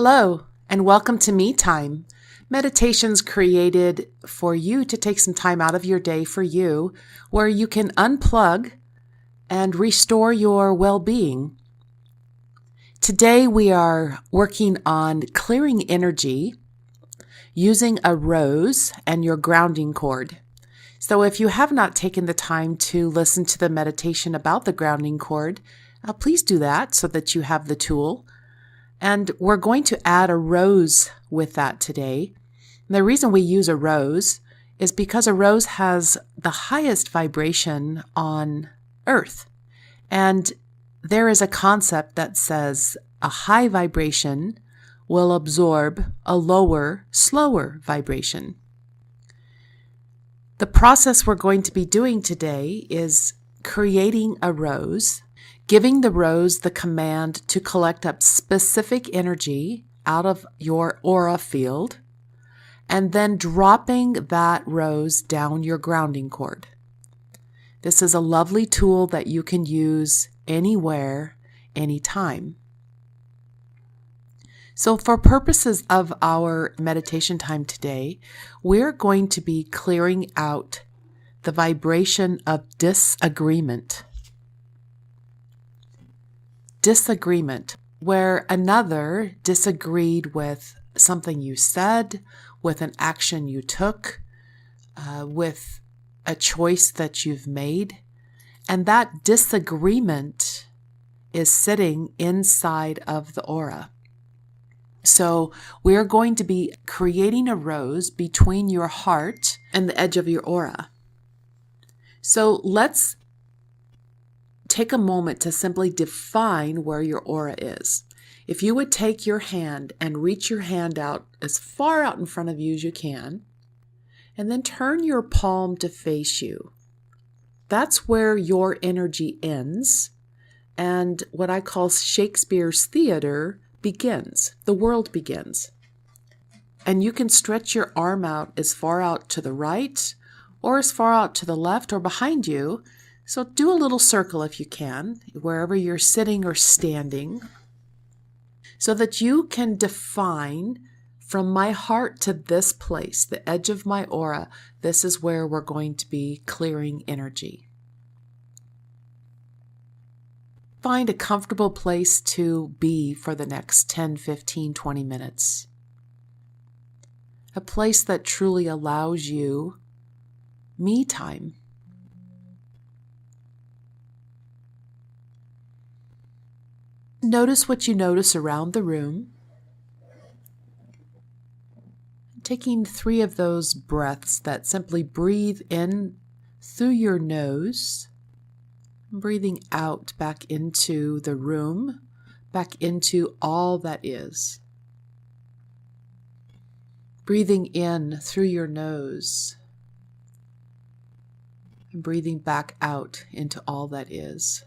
Hello, and welcome to Me Time. Meditations created for you to take some time out of your day for you, where you can unplug and restore your well-being. Today we are working on clearing energy using a rose and your grounding cord. So if you have not taken the time to listen to the meditation about the grounding cord, please do that so that you have the tool. And we're going to add a rose with that today. And the reason we use a rose is because a rose has the highest vibration on Earth. And there is a concept that says a high vibration will absorb a lower, slower vibration. The process we're going to be doing today is creating a rose, giving the rose the command to collect up specific energy out of your aura field, and then dropping that rose down your grounding cord. This is a lovely tool that you can use anywhere, anytime. So for purposes of our meditation time today, we're going to be clearing out the vibration of disagreement. Disagreement, where another disagreed with something you said, with an action you took, with a choice that you've made, and that disagreement is sitting inside of the aura. So we're going to be creating a rose between your heart and the edge of your aura. So let's take a moment to simply define where your aura is. If you would take your hand and reach your hand out as far out in front of you as you can, and then turn your palm to face you. That's where your energy ends, and what I call Shakespeare's theater begins. The world begins. And you can stretch your arm out as far out to the right, or as far out to the left or behind you. So do a little circle if you can, wherever you're sitting or standing, so that you can define from my heart to this place, the edge of my aura, this is where we're going to be clearing energy. Find a comfortable place to be for the next 10, 15, 20 minutes. A place that truly allows you me time. Notice what you notice around the room. Taking 3 of those breaths that simply breathe in through your nose, breathing out back into the room, back into all that is. Breathing in through your nose, and breathing back out into all that is.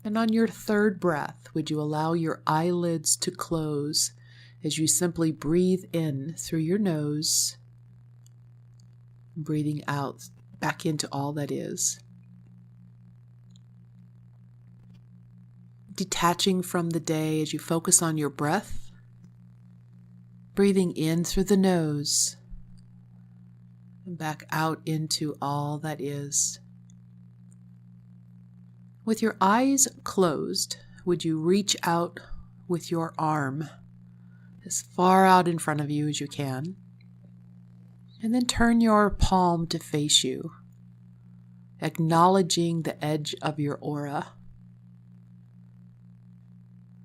And on your 3rd breath, would you allow your eyelids to close as you simply breathe in through your nose, breathing out back into all that is. Detaching from the day as you focus on your breath, breathing in through the nose, and back out into all that is. With your eyes closed, would you reach out with your arm as far out in front of you as you can, and then turn your palm to face you, acknowledging the edge of your aura.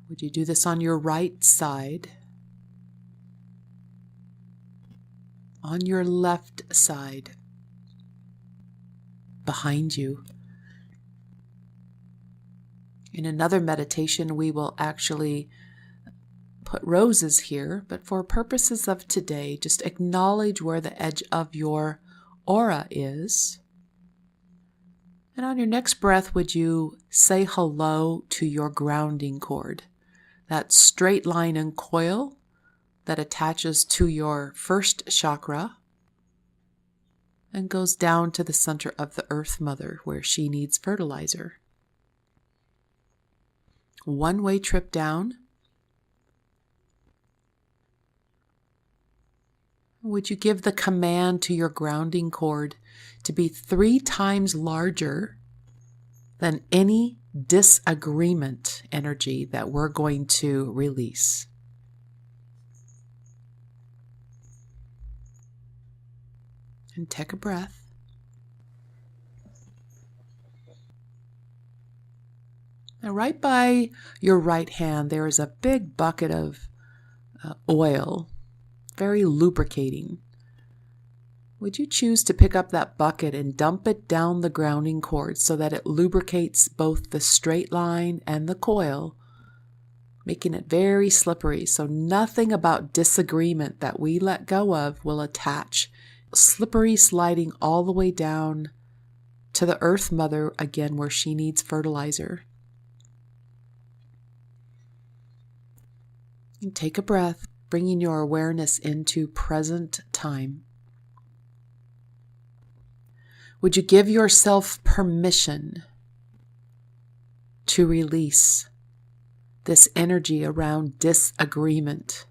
Would you do this on your right side, on your left side, behind you? In another meditation, we will actually put roses here, but for purposes of today, just acknowledge where the edge of your aura is. And on your next breath, would you say hello to your grounding cord, that straight line and coil that attaches to your first chakra and goes down to the center of the Earth Mother where she needs fertilizer. One-way trip down, Would you give the command to your grounding cord to be 3 times larger than any disagreement energy that we're going to release? And take a breath. Now, right by your right hand, there is a big bucket of oil, very lubricating. Would you choose to pick up that bucket and dump it down the grounding cord so that it lubricates both the straight line and the coil, making it very slippery, so nothing about disagreement that we let go of will attach. Slippery, sliding all the way down to the Earth Mother, again, where she needs fertilizer. And take a breath, bringing your awareness into present time. Would you give yourself permission to release this energy around disagreement?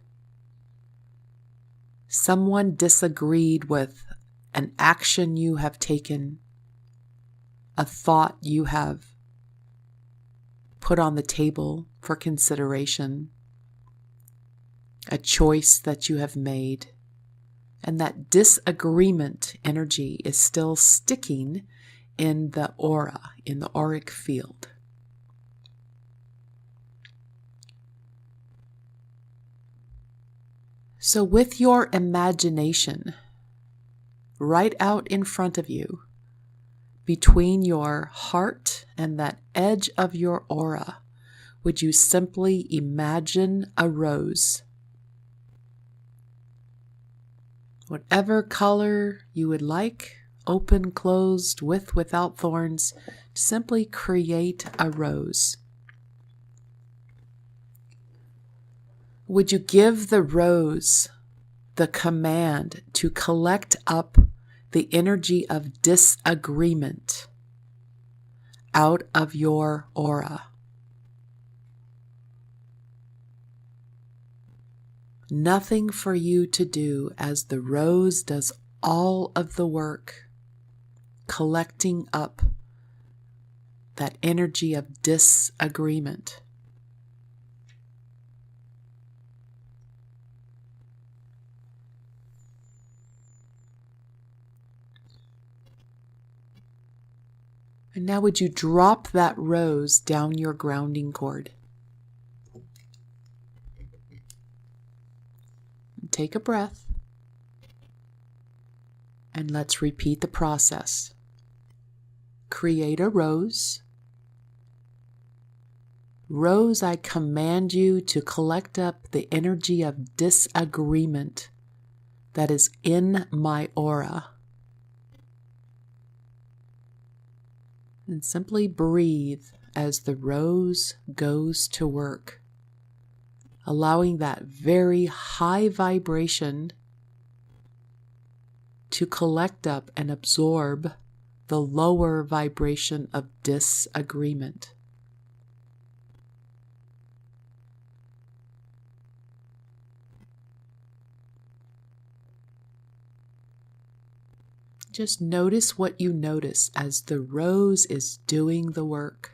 Someone disagreed with an action you have taken, a thought you have put on the table for consideration, a choice that you have made, and that disagreement energy is still sticking in the aura, in the auric field. So with your imagination right out in front of you, between your heart and that edge of your aura, would you simply imagine a rose? Whatever color you would like, open, closed, with, without thorns, simply create a rose. Would you give the rose the command to collect up the energy of disagreement out of your aura? Nothing for you to do, as the rose does all of the work, collecting up that energy of disagreement. And now would you drop that rose down your grounding cord? Take a breath, and let's repeat the process. Create a rose. Rose, I command you to collect up the energy of disagreement that is in my aura. And simply breathe as the rose goes to work, allowing that very high vibration to collect up and absorb the lower vibration of disagreement. Just notice what you notice as the rose is doing the work.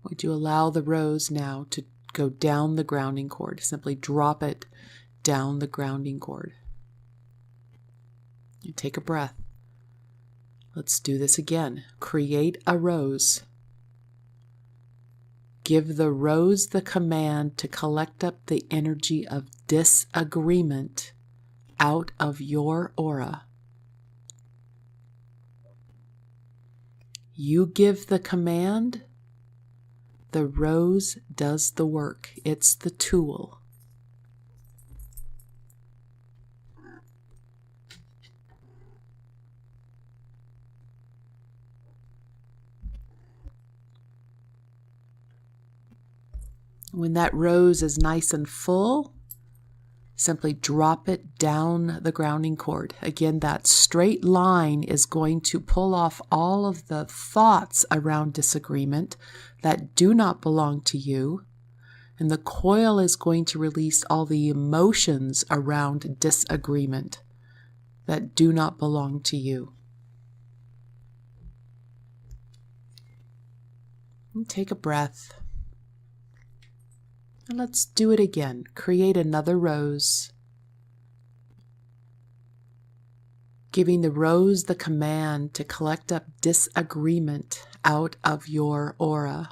Would you allow the rose now to go down the grounding cord? Simply drop it down the grounding cord. You take a breath. Let's do this again. Create a rose. Give the rose the command to collect up the energy of disagreement out of your aura. You give the command. The rose does the work. It's the tool. When that rose is nice and full, simply drop it down the grounding cord. Again, that straight line is going to pull off all of the thoughts around disagreement that do not belong to you. And the coil is going to release all the emotions around disagreement that do not belong to you. And take a breath. And let's do it again. Create another rose, giving the rose the command to collect up disagreement out of your aura,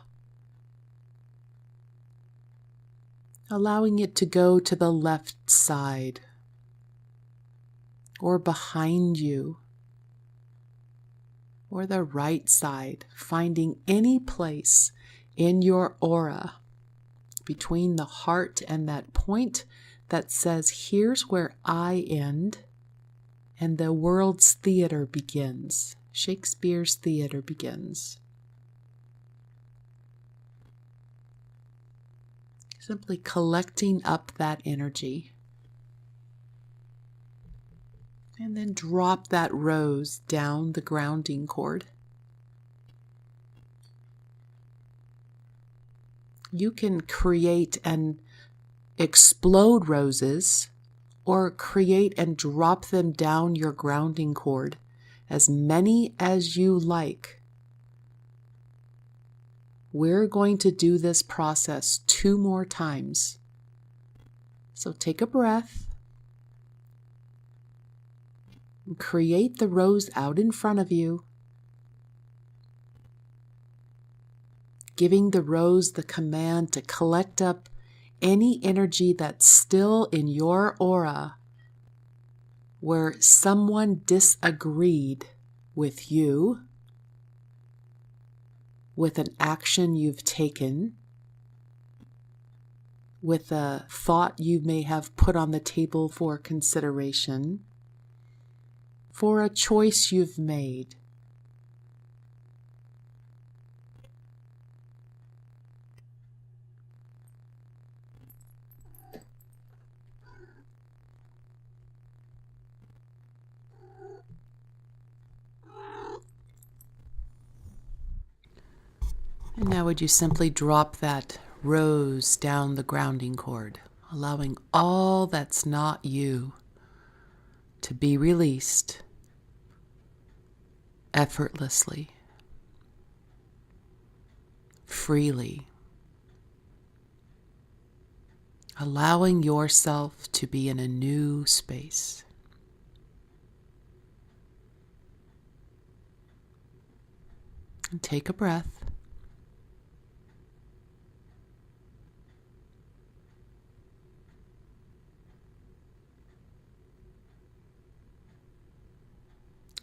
allowing it to go to the left side or behind you or the right side, finding any place in your aura between the heart and that point that says, here's where I end and the world's theater begins. Shakespeare's theater begins. Simply collecting up that energy. And then drop that rose down the grounding cord. You can create and explode roses or create and drop them down your grounding cord, as many as you like. We're going to do this process 2 more times. So take a breath. And create the rose out in front of you, giving the rose the command to collect up any energy that's still in your aura where someone disagreed with you, with an action you've taken, with a thought you may have put on the table for consideration, for a choice you've made. And now would you simply drop that rose down the grounding cord, allowing all that's not you to be released effortlessly, freely, allowing yourself to be in a new space. And take a breath.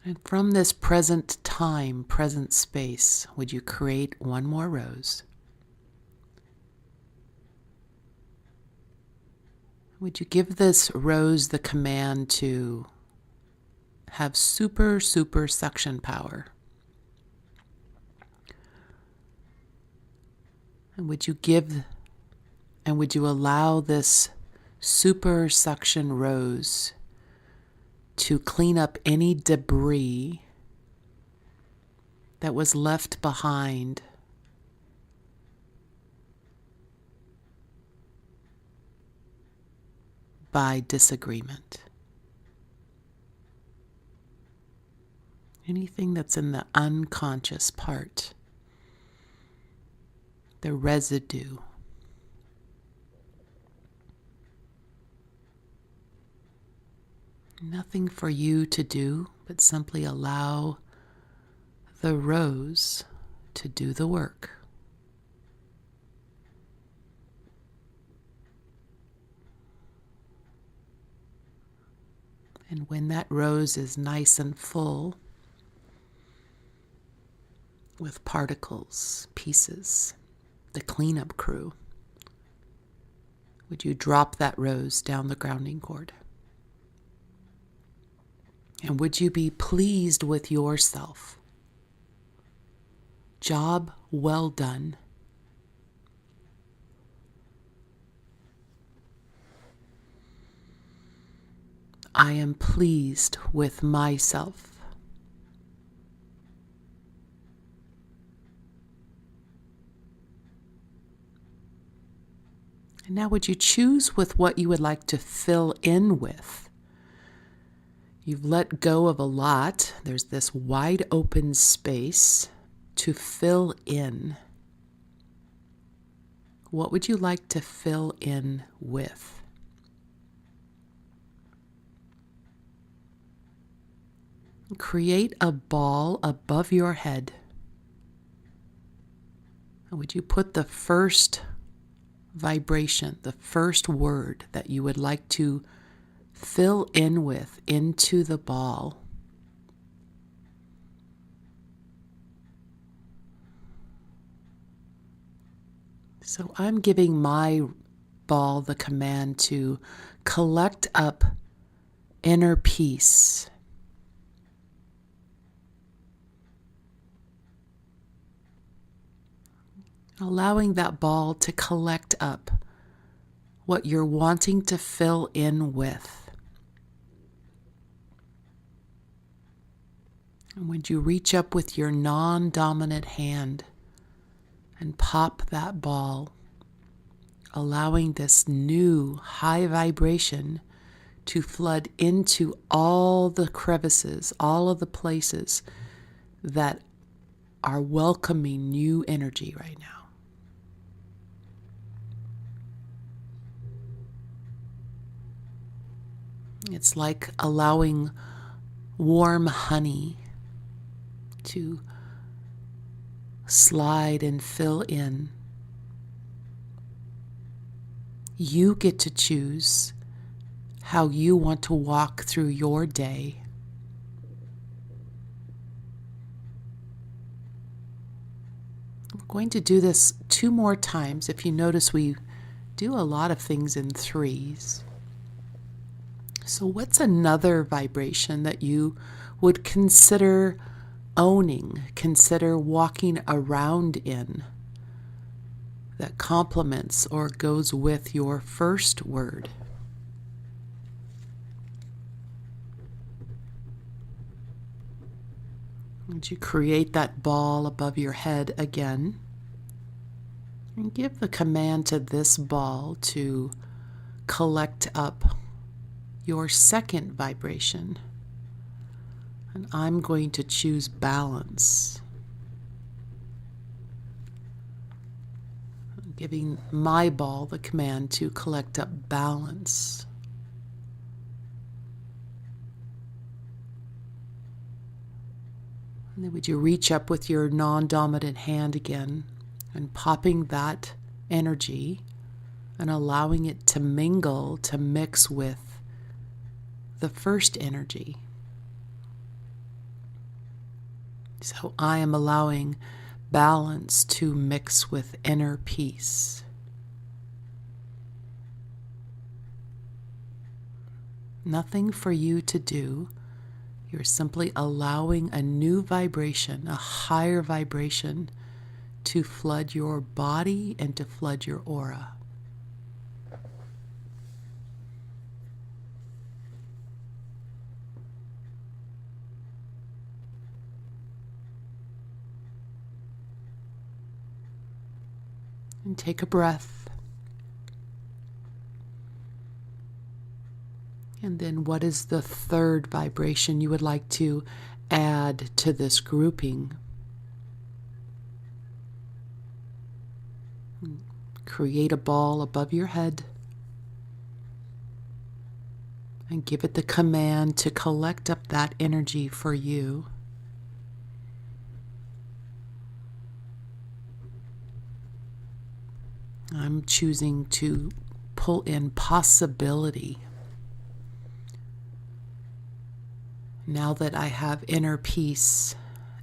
And from this present time, present space, would you create one more rose? Would you give this rose the command to have super suction power? And would you allow this super suction rose to clean up any debris that was left behind by disagreement? Anything that's in the unconscious part, the residue. Nothing for you to do, but simply allow the rose to do the work. And when that rose is nice and full with particles, pieces, the cleanup crew, would you drop that rose down the grounding cord? And would you be pleased with yourself? Job well done. I am pleased with myself. And now would you choose with what you would like to fill in with? You've let go of a lot. There's this wide open space to fill in. What would you like to fill in with? Create a ball above your head. And would you put the first vibration, the first word that you would like to fill in with into the ball? So I'm giving my ball the command to collect up inner peace. Allowing that ball to collect up what you're wanting to fill in with. And would you reach up with your non-dominant hand and pop that ball, allowing this new high vibration to flood into all the crevices, all of the places that are welcoming new energy right now. It's like allowing warm honey to slide and fill in. You get to choose how you want to walk through your day. We're going to do this 2 more times. If you notice, we do a lot of things in 3s. So what's another vibration that you would consider owning, consider walking around in, that complements or goes with your first word? Would you create that ball above your head again? And give the command to this ball to collect up your second vibration. And I'm going to choose balance. I'm giving my ball the command to collect up balance. And then would you reach up with your non-dominant hand again and popping that energy and allowing it to mingle, to mix with the first energy. So I am allowing balance to mix with inner peace. Nothing for you to do. You're simply allowing a new vibration, a higher vibration, to flood your body and to flood your aura. And take a breath. And then what is the third vibration you would like to add to this grouping? Create a ball above your head and give it the command to collect up that energy for you. I'm choosing to pull in possibility. Now that I have inner peace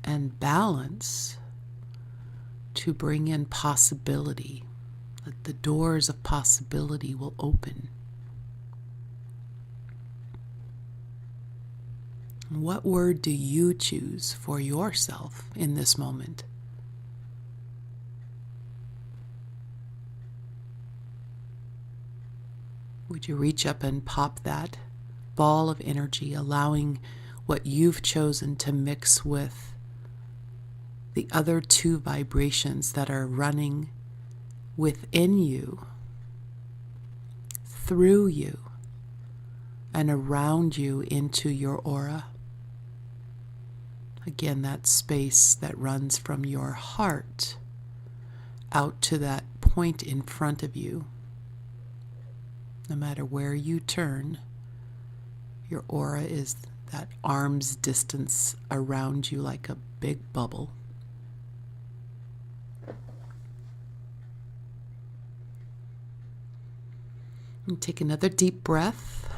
and balance, to bring in possibility, that the doors of possibility will open. What word do you choose for yourself in this moment? Would you reach up and pop that ball of energy, allowing what you've chosen to mix with the other two vibrations that are running within you, through you, and around you into your aura. Again, that space that runs from your heart out to that point in front of you. No matter where you turn, your aura is that arm's distance around you like a big bubble. And take another deep breath.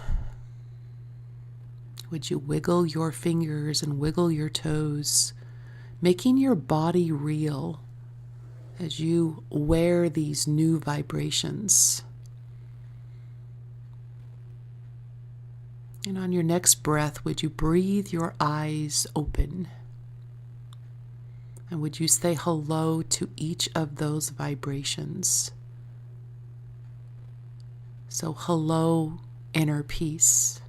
Would you wiggle your fingers and wiggle your toes, making your body real as you wear these new vibrations? And on your next breath, would you breathe your eyes open? And would you say hello to each of those vibrations? So hello, inner peace.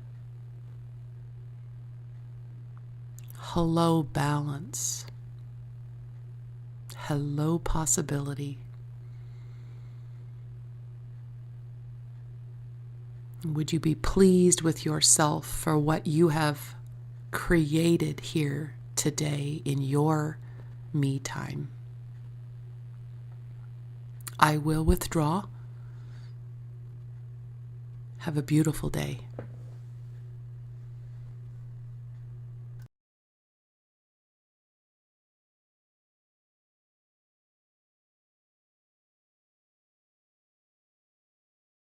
Hello, balance. Hello, possibility. Would you be pleased with yourself for what you have created here today in your me time? I will withdraw. Have a beautiful day.